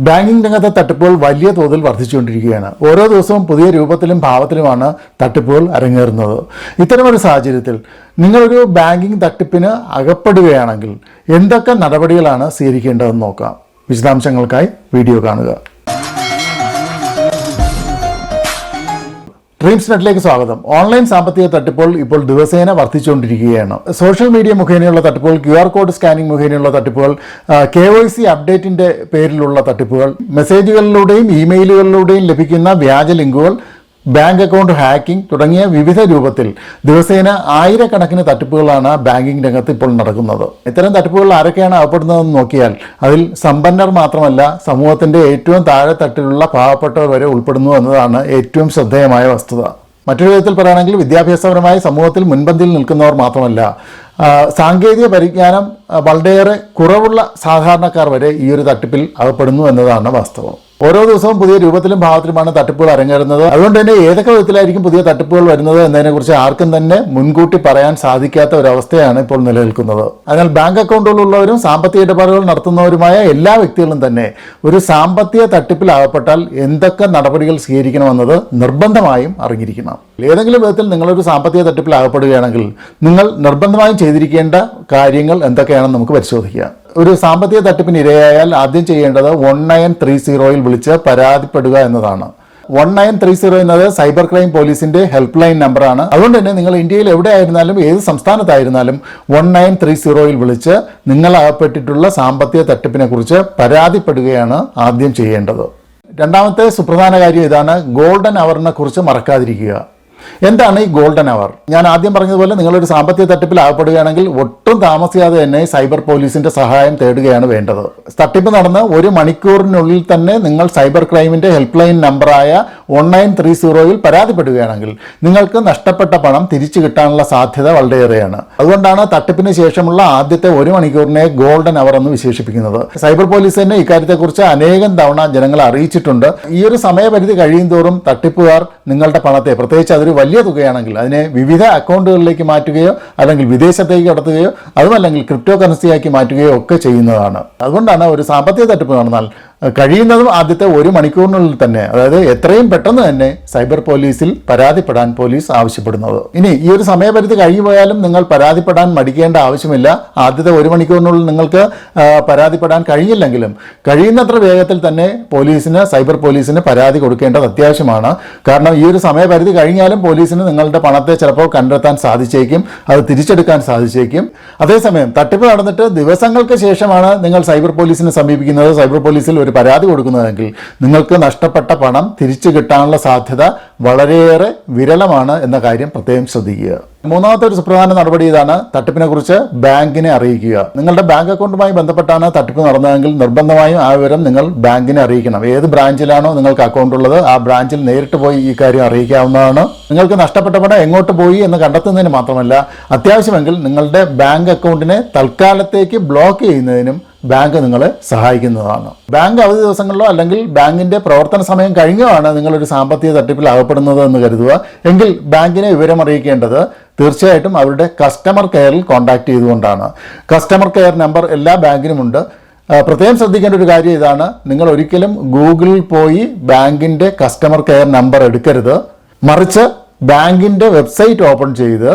Banking രംഗത്തെ തട്ടിപ്പുകൾ വലിയ തോതിൽ വർദ്ധിച്ചുകൊണ്ടിരിക്കുകയാണ്. ഓരോ ദിവസവും പുതിയ രൂപത്തിലും ഭാവത്തിലുമാണ് തട്ടിപ്പുകൾ അരങ്ങേറുന്നത്. ഇത്തരമൊരു സാഹചര്യത്തിൽ നിങ്ങളൊരു ബാങ്കിംഗ് തട്ടിപ്പിന് അകപ്പെടുകയാണെങ്കിൽ എന്തൊക്കെ നടപടികളാണ് സ്വീകരിക്കേണ്ടതെന്ന് നോക്കാം. വിശദാംശങ്ങൾക്കായി വീഡിയോ കാണുക. ഡ്രീംസ് നെറ്റിലേക്ക് സ്വാഗതം. ഓൺലൈൻ സാമ്പത്തിക തട്ടിപ്പുകൾ ഇപ്പോൾ ദിവസേന വർദ്ധിച്ചുകൊണ്ടിരിക്കുകയാണ്. സോഷ്യൽ മീഡിയ മുഖേനയുള്ള തട്ടിപ്പുകൾ, QR കോഡ് സ്കാനിംഗ് മുഖേനയുള്ള തട്ടിപ്പുകൾ, KYC അപ്ഡേറ്റിന്റെ പേരിലുള്ള തട്ടിപ്പുകൾ, മെസ്സേജുകളിലൂടെയും ഇമെയിലുകളിലൂടെയും ലഭിക്കുന്ന വ്യാജ ലിങ്കുകൾ, ബാങ്ക് അക്കൗണ്ട് ഹാക്കിംഗ് തുടങ്ങിയ വിവിധ രൂപത്തിൽ ദിവസേന ആയിരക്കണക്കിന് തട്ടിപ്പുകളാണ് ബാങ്കിംഗ് രംഗത്ത് ഇപ്പോൾ നടക്കുന്നത്. ഇത്തരം തട്ടിപ്പുകൾ ആരൊക്കെയാണ് അകപ്പെടുന്നതെന്ന് നോക്കിയാൽ അതിൽ സമ്പന്നർ മാത്രമല്ല, സമൂഹത്തിന്റെ ഏറ്റവും താഴെ തട്ടിലുള്ള പാവപ്പെട്ടവർ വരെ ഉൾപ്പെടുന്നു എന്നതാണ് ഏറ്റവും ശ്രദ്ധേയമായ വസ്തുത. മറ്റൊരു വിധത്തിൽ പറയുകയാണെങ്കിൽ വിദ്യാഭ്യാസപരമായി സമൂഹത്തിൽ മുൻപന്തിയിൽ നിൽക്കുന്നവർ മാത്രമല്ല, സാങ്കേതിക പരിജ്ഞാനം വളരെയേറെ കുറവുള്ള സാധാരണക്കാർ വരെ ഈ ഒരു തട്ടിപ്പിൽ അകപ്പെടുന്നു എന്നതാണ് വാസ്തവം. ഓരോ ദിവസവും പുതിയ രൂപത്തിലും ഭാവത്തിലുമാണ് തട്ടിപ്പുകൾ അരങ്ങേറുന്നത്. അതുകൊണ്ട് തന്നെ ഏതൊക്കെ വിധത്തിലായിരിക്കും പുതിയ തട്ടിപ്പുകൾ വരുന്നത് എന്നതിനെക്കുറിച്ച് ആർക്കും തന്നെ മുൻകൂട്ടി പറയാൻ സാധിക്കാത്ത ഒരവസ്ഥയാണ് ഇപ്പോൾ നിലനിൽക്കുന്നത്. അതിനാൽ ബാങ്ക് അക്കൗണ്ടുകളുള്ളവരും സാമ്പത്തിക ഇടപാടുകൾ നടത്തുന്നവരുമായ എല്ലാ വ്യക്തികളും തന്നെ ഒരു സാമ്പത്തിക തട്ടിപ്പിൽ അകപ്പെട്ടാൽ എന്തൊക്കെ നടപടികൾ സ്വീകരിക്കണമെന്നത് നിർബന്ധമായും അറിഞ്ഞിരിക്കണം. ഏതെങ്കിലും വിധത്തിൽ നിങ്ങളൊരു സാമ്പത്തിക തട്ടിപ്പിൽ അകപ്പെടുകയാണെങ്കിൽ നിങ്ങൾ നിർബന്ധമായും ചെയ്തിരിക്കേണ്ട കാര്യങ്ങൾ എന്തൊക്കെയാണെന്ന് നമുക്ക് പരിശോധിക്കാം. ഒരു സാമ്പത്തിക തട്ടിപ്പിന് ഇരയായാൽ ആദ്യം ചെയ്യേണ്ടത് 1930 വിളിച്ച് പരാതിപ്പെടുക എന്നതാണ്. 1930 എന്നത് സൈബർ ക്രൈം പോലീസിന്റെ ഹെൽപ്പ് ലൈൻ നമ്പറാണ്. അതുകൊണ്ട് തന്നെ നിങ്ങൾ ഇന്ത്യയിൽ എവിടെ ആയിരുന്നാലും ഏത് സംസ്ഥാനത്തായിരുന്നാലും 1930 വിളിച്ച് നിങ്ങൾ അകപ്പെട്ടിട്ടുള്ള സാമ്പത്തിക തട്ടിപ്പിനെ കുറിച്ച് പരാതിപ്പെടുകയാണ് ആദ്യം ചെയ്യേണ്ടത്. രണ്ടാമത്തെ സുപ്രധാന കാര്യം ഇതാണ്: ഗോൾഡൻ അവറിനെ കുറിച്ച് മറക്കാതിരിക്കുക. എന്താണ് ഈ ഗോൾഡൻ അവർ? ഞാൻ ആദ്യം പറഞ്ഞതുപോലെ നിങ്ങളൊരു സാമ്പത്തിക തട്ടിപ്പിൽ അകപ്പെടുകയാണെങ്കിൽ ഒട്ടും താമസിയാതെ തന്നെ സൈബർ പോലീസിന്റെ സഹായം തേടുകയാണ് വേണ്ടത്. തട്ടിപ്പ് നടന്ന് 1 മണിക്കൂറിനുള്ളിൽ തന്നെ നിങ്ങൾ സൈബർ ക്രൈമിന്റെ ഹെൽപ്പ് ലൈൻ നമ്പറായ 1930 പരാതിപ്പെടുകയാണെങ്കിൽ നിങ്ങൾക്ക് നഷ്ടപ്പെട്ട പണം തിരിച്ചു കിട്ടാനുള്ള സാധ്യത വളരെയേറെയാണ്. അതുകൊണ്ടാണ് തട്ടിപ്പിന് ശേഷമുള്ള ആദ്യത്തെ 1 മണിക്കൂറിനെ ഗോൾഡൻ അവർ എന്ന് വിശേഷിപ്പിക്കുന്നത്. സൈബർ പോലീസ് തന്നെ ഇക്കാര്യത്തെക്കുറിച്ച് അനേകം തവണ ജനങ്ങളെ അറിയിച്ചിട്ടുണ്ട്. ഈ ഒരു സമയപരിധി കഴിയും തോറും തട്ടിപ്പുകാർ നിങ്ങളുടെ പണത്തെ, പ്രത്യേകിച്ച് അതൊരു വലിയ തുകയാണെങ്കിൽ അതിനെ വിവിധ അക്കൗണ്ടുകളിലേക്ക് മാറ്റുകയോ അല്ലെങ്കിൽ വിദേശത്തേക്ക് കടത്തുകയോ അതുമല്ലെങ്കിൽ ക്രിപ്റ്റോ കറൻസിയാക്കി മാറ്റുകയോ ഒക്കെ ചെയ്യുന്നതാണ്. അതുകൊണ്ടാണ് ഒരു സാമ്പത്തിക തട്ടിപ്പ് നടന്നാൽ കഴിയുന്നതും ആദ്യത്തെ 1 മണിക്കൂറിനുള്ളിൽ തന്നെ, അതായത് എത്രയും പെട്ടെന്ന് തന്നെ സൈബർ പോലീസിൽ പരാതിപ്പെടാൻ പോലീസ് ആവശ്യപ്പെടുന്നത്. ഇനി ഈ ഒരു സമയപരിധി കഴിഞ്ഞു പോയാലും നിങ്ങൾ പരാതിപ്പെടാൻ മടിക്കേണ്ട ആവശ്യമില്ല. ആദ്യത്തെ 1 മണിക്കൂറിനുള്ളിൽ നിങ്ങൾക്ക് പരാതിപ്പെടാൻ കഴിയില്ലെങ്കിലും കഴിയുന്നത്ര വേഗത്തിൽ തന്നെ സൈബർ പോലീസിന് പരാതി കൊടുക്കേണ്ടത് അത്യാവശ്യമാണ്. കാരണം ഈ ഒരു സമയപരിധി കഴിഞ്ഞാലും പോലീസിന് നിങ്ങളുടെ പണത്തെ ചിലപ്പോൾ കണ്ടെത്താൻ സാധിച്ചേക്കും, അത് തിരിച്ചെടുക്കാൻ സാധിച്ചേക്കും. അതേസമയം തട്ടിപ്പ് നടന്നിട്ട് ദിവസങ്ങൾക്ക് ശേഷമാണ് നിങ്ങൾ സൈബർ പോലീസിനെ സമീപിക്കുന്നത്, സൈബർ പോലീസിൽ ഒരു പരാതി കൊടുക്കുന്നതെങ്കിൽ നിങ്ങൾക്ക് നഷ്ടപ്പെട്ട പണം തിരിച്ചു കിട്ടാനുള്ള സാധ്യത വളരെയേറെ വിരളമാണ് എന്ന കാര്യം പ്രത്യേകം ശ്രദ്ധിക്കുക. മൂന്നാമത്തെ ഒരു സുപ്രധാന നടപടി ഇതാണ്: തട്ടിപ്പിനെ കുറിച്ച് ബാങ്കിനെ അറിയിക്കുക. നിങ്ങളുടെ ബാങ്ക് അക്കൗണ്ടുമായി ബന്ധപ്പെട്ടാണ് തട്ടിപ്പ് നടന്നതെങ്കിൽ നിർബന്ധമായും ആ വിവരം നിങ്ങൾ ബാങ്കിനെ അറിയിക്കണം. ഏത് ബ്രാഞ്ചിലാണോ നിങ്ങൾക്ക് അക്കൗണ്ട് ഉള്ളത് ആ ബ്രാഞ്ചിൽ നേരിട്ട് പോയി ഈ കാര്യം അറിയിക്കാവുന്നതാണ്. നിങ്ങൾക്ക് നഷ്ടപ്പെട്ട പണം എങ്ങോട്ട് പോയി എന്ന് കണ്ടെത്തുന്നതിന് മാത്രമല്ല, അത്യാവശ്യമെങ്കിൽ നിങ്ങളുടെ ബാങ്ക് അക്കൗണ്ടിനെ തൽക്കാലത്തേക്ക് ബ്ലോക്ക് ചെയ്യുന്നതിനും ബാങ്ക് നിങ്ങളെ സഹായിക്കുന്നതാണ്. ബാങ്ക് അവധി ദിവസങ്ങളിലോ അല്ലെങ്കിൽ ബാങ്കിന്റെ പ്രവർത്തന സമയം കഴിഞ്ഞോ ആണ് നിങ്ങളൊരു സാമ്പത്തിക തട്ടിപ്പിൽ അകപ്പെടുന്നത് എന്ന് കരുതുക. എങ്കിൽ ബാങ്കിനെ വിവരം അറിയിക്കേണ്ടത് തീർച്ചയായിട്ടും അവരുടെ കസ്റ്റമർ കെയറിൽ കോൺടാക്ട് ചെയ്തുകൊണ്ടാണ്. കസ്റ്റമർ കെയർ നമ്പർ എല്ലാ ബാങ്കിനുമുണ്ട്. പ്രത്യേകം ശ്രദ്ധിക്കേണ്ട ഒരു കാര്യം ഇതാണ്: നിങ്ങൾ ഒരിക്കലും ഗൂഗിളിൽ പോയി ബാങ്കിന്റെ കസ്റ്റമർ കെയർ നമ്പർ എടുക്കരുത്. മറിച്ച് ബാങ്കിന്റെ വെബ്സൈറ്റ് ഓപ്പൺ ചെയ്ത്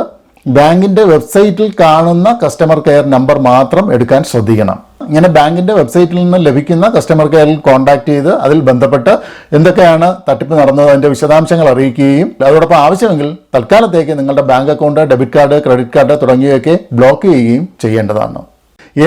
ബാങ്കിന്റെ വെബ്സൈറ്റിൽ കാണുന്ന കസ്റ്റമർ കെയർ നമ്പർ മാത്രം എടുക്കാൻ ശ്രദ്ധിക്കണം. ഇങ്ങനെ ബാങ്കിന്റെ വെബ്സൈറ്റിൽ നിന്ന് ലഭിക്കുന്ന കസ്റ്റമർ കെയറിൽ കോൺടാക്ട് ചെയ്ത് അതിൽ ബന്ധപ്പെട്ട് എന്തൊക്കെയാണ് തട്ടിപ്പ് നടന്നത് അതിന്റെ വിശദാംശങ്ങൾ അറിയിക്കുകയും അതോടൊപ്പം ആവശ്യമെങ്കിൽ തൽക്കാലത്തേക്ക് നിങ്ങളുടെ bank account, debit card, credit card തുടങ്ങിയവയൊക്കെ ബ്ലോക്ക് ചെയ്യുകയും ചെയ്യേണ്ടതാണ്.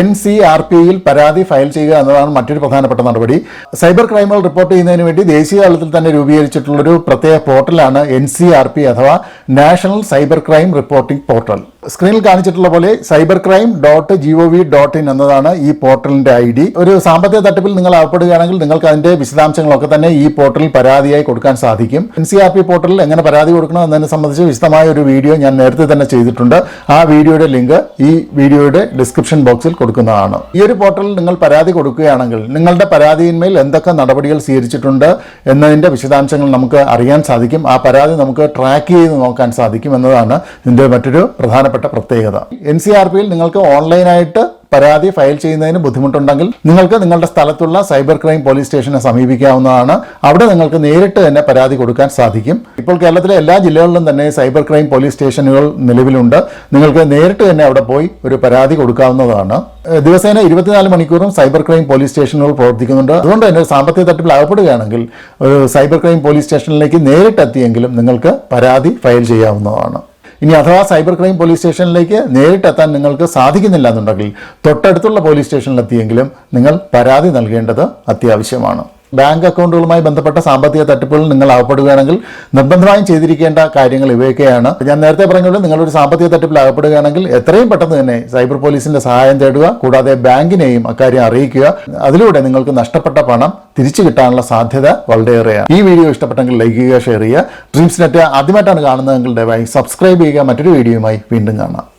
NCRPയിൽ പരാതി ഫയൽ ചെയ്യുക എന്നതാണ് മറ്റൊരു പ്രധാനപ്പെട്ട നടപടി. സൈബർ ക്രൈമുകൾ റിപ്പോർട്ട് ചെയ്യുന്നതിന് വേണ്ടി ദേശീയ തലത്തിൽ തന്നെ രൂപീകരിച്ചിട്ടുള്ളൊരു പ്രത്യേക പോർട്ടലാണ് NCRP അഥവാ national cyber crime reporting portal. സ്ക്രീനിൽ കാണിച്ചിട്ടുള്ള പോലെ cybercrime.gov.in എന്നതാണ് ഈ പോർട്ടലിന്റെ ID. ഒരു സാമ്പത്തിക തട്ടിപ്പിൽ നിങ്ങൾ അകപ്പെടുകയാണെങ്കിൽ നിങ്ങൾക്ക് അതിന്റെ വിശദാംശങ്ങളൊക്കെ തന്നെ ഈ പോർട്ടലിൽ പരാതിയായി കൊടുക്കാൻ സാധിക്കും. NCRP പോർട്ടലിൽ എങ്ങനെ പരാതി കൊടുക്കണം എന്നതിനെ സംബന്ധിച്ച് വിശദമായ ഒരു വീഡിയോ ഞാൻ നേരത്തെ തന്നെ ചെയ്തിട്ടുണ്ട്. ആ വീഡിയോയുടെ ലിങ്ക് ഈ വീഡിയോയുടെ ഡിസ്ക്രിപ്ഷൻ ബോക്സിൽ കൊടുക്കുന്നതാണ്. ഈ ഒരു പോർട്ടലിൽ നിങ്ങൾ പരാതി കൊടുക്കുകയാണെങ്കിൽ നിങ്ങളുടെ പരാതിയിന്മേൽ എന്തൊക്കെ നടപടികൾ സ്വീകരിച്ചിട്ടുണ്ട് എന്നതിന്റെ വിശദാംശങ്ങൾ നമുക്ക് അറിയാൻ സാധിക്കും. ആ പരാതി നമുക്ക് ട്രാക്ക് ചെയ്ത് നോക്കാൻ സാധിക്കും എന്നതാണ് ഇതിന്റെ മറ്റൊരു പ്രധാനപ്പെട്ട പ്രത്യേകത. NCRPയിൽ നിങ്ങൾക്ക് ഓൺലൈനായിട്ട് പരാതി ഫയൽ ചെയ്യുന്നതിന് ബുദ്ധിമുട്ടുണ്ടെങ്കിൽ നിങ്ങൾക്ക് നിങ്ങളുടെ സ്ഥലത്തുള്ള സൈബർ ക്രൈം പോലീസ് സ്റ്റേഷനെ സമീപിക്കാവുന്നതാണ്. അവിടെ നിങ്ങൾക്ക് നേരിട്ട് തന്നെ പരാതി കൊടുക്കാൻ സാധിക്കും. ഇപ്പോൾ കേരളത്തിലെ എല്ലാ ജില്ലകളിലും തന്നെ സൈബർ ക്രൈം പോലീസ് സ്റ്റേഷനുകൾ നിലവിലുണ്ട്. നിങ്ങൾക്ക് നേരിട്ട് തന്നെ അവിടെ പോയി ഒരു പരാതി കൊടുക്കാവുന്നതാണ്. ദിവസേന 24 മണിക്കൂറും സൈബർ ക്രൈം പോലീസ് സ്റ്റേഷനുകൾ പ്രവർത്തിക്കുന്നുണ്ട്. അതുകൊണ്ട് തന്നെ സാമ്പത്തിക തട്ടിപ്പിൽ അകപ്പെടുകയാണെങ്കിൽ ഒരു സൈബർ ക്രൈം പോലീസ് സ്റ്റേഷനിലേക്ക് നേരിട്ടെത്തിയെങ്കിലും നിങ്ങൾക്ക് പരാതി ഫയൽ ചെയ്യാവുന്നതാണ്. ഇനി അഥവാ സൈബർ ക്രൈം പോലീസ് സ്റ്റേഷനിലേക്ക് നേരിട്ടെത്താൻ നിങ്ങൾക്ക് സാധിക്കുന്നില്ല എന്നുണ്ടെങ്കിൽ തൊട്ടടുത്തുള്ള പോലീസ് സ്റ്റേഷനിലെത്തിയെങ്കിലും നിങ്ങൾ പരാതി നൽകേണ്ടത് അത്യാവശ്യമാണ്. ബാങ്ക് അക്കൗണ്ടുകളുമായി ബന്ധപ്പെട്ട സാമ്പത്തിക തട്ടിപ്പുകളിൽ നിങ്ങൾ അകപ്പെടുകയാണെങ്കിൽ നിർബന്ധമായും ചെയ്തിരിക്കേണ്ട കാര്യങ്ങൾ ഇവയൊക്കെയാണ്. ഞാൻ നേരത്തെ പറഞ്ഞുകൊണ്ട് നിങ്ങളൊരു സാമ്പത്തിക തട്ടിപ്പിൽ അകപ്പെടുകയാണെങ്കിൽ എത്രയും പെട്ടെന്ന് തന്നെ സൈബർ പോലീസിന്റെ സഹായം തേടുക. കൂടാതെ ബാങ്കിനെയും അക്കാര്യം അറിയിക്കുക. അതിലൂടെ നിങ്ങൾക്ക് നഷ്ടപ്പെട്ട പണം തിരിച്ചു കിട്ടാനുള്ള സാധ്യത വളരെയേറെയാണ്. ഈ വീഡിയോ ഇഷ്ടപ്പെട്ടെങ്കിൽ ലൈക്ക് ചെയ്യുക, ഷെയർ ചെയ്യുക. ഡ്രീംസ് നെറ്റ് ആദ്യമായിട്ടാണ് കാണുന്നതെങ്കിൽ ദയവായി സബ്സ്ക്രൈബ് ചെയ്യുക. മറ്റൊരു വീഡിയോയുമായി വീണ്ടും കാണാം.